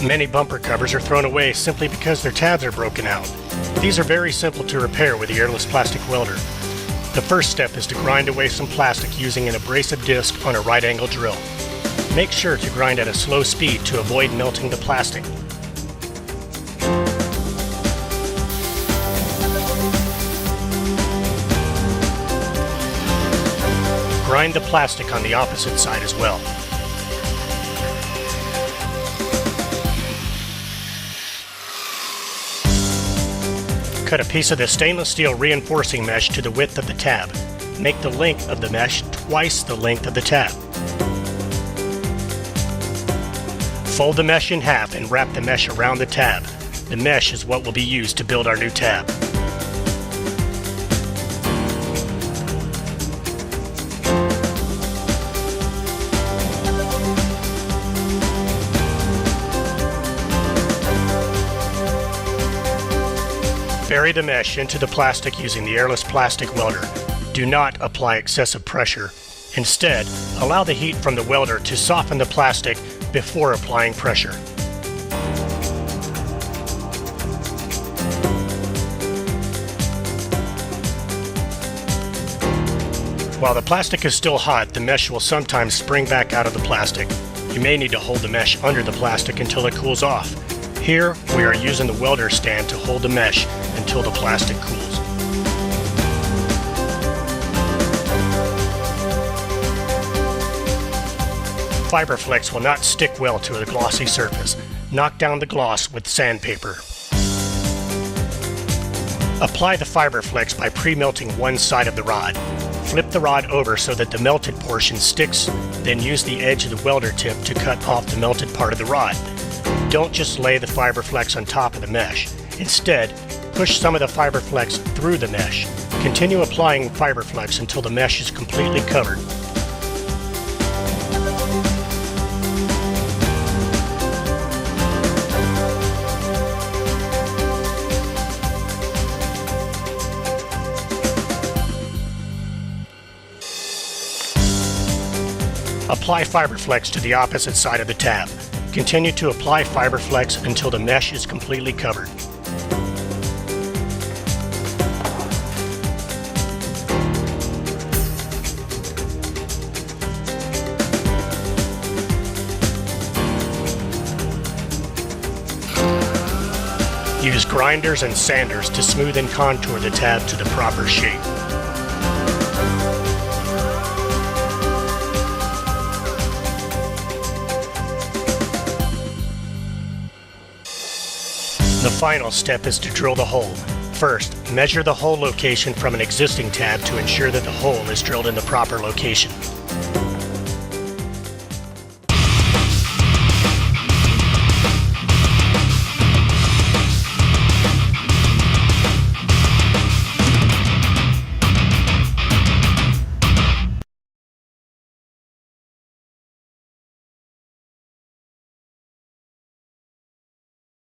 Many bumper covers are thrown away simply because their tabs are broken out. These are very simple to repair with the airless plastic welder. The first step is to grind away some plastic using an abrasive disc on a right angle drill. Make sure to grind at a slow speed to avoid melting the plastic. Grind the plastic on the opposite side as well. Cut a piece of the stainless steel reinforcing mesh to the width of the tab. Make the length of the mesh twice the length of the tab. Fold the mesh in half and wrap the mesh around the tab. The mesh is what will be used to build our new tab. Bury the mesh into the plastic using the airless plastic welder. Do not apply excessive pressure. Instead, allow the heat from the welder to soften the plastic before applying pressure. While the plastic is still hot, the mesh will sometimes spring back out of the plastic. You may need to hold the mesh under the plastic until it cools off. Here, we are using the welder stand to hold the mesh until the plastic cools. Fiberflex will not stick well to a glossy surface. Knock down the gloss with sandpaper. Apply the Fiberflex by pre-melting one side of the rod. Flip the rod over so that the melted portion sticks, then use the edge of the welder tip to cut off the melted part of the rod. Don't just lay the Fiberflex on top of the mesh. Instead, push some of the Fiberflex through the mesh. Continue applying Fiberflex until the mesh is completely covered. Apply Fiberflex to the opposite side of the tab. Continue to apply Fiberflex until the mesh is completely covered. Use grinders and sanders to smooth and contour the tab to the proper shape. The final step is to drill the hole. First, measure the hole location from an existing tab to ensure that the hole is drilled in the proper location.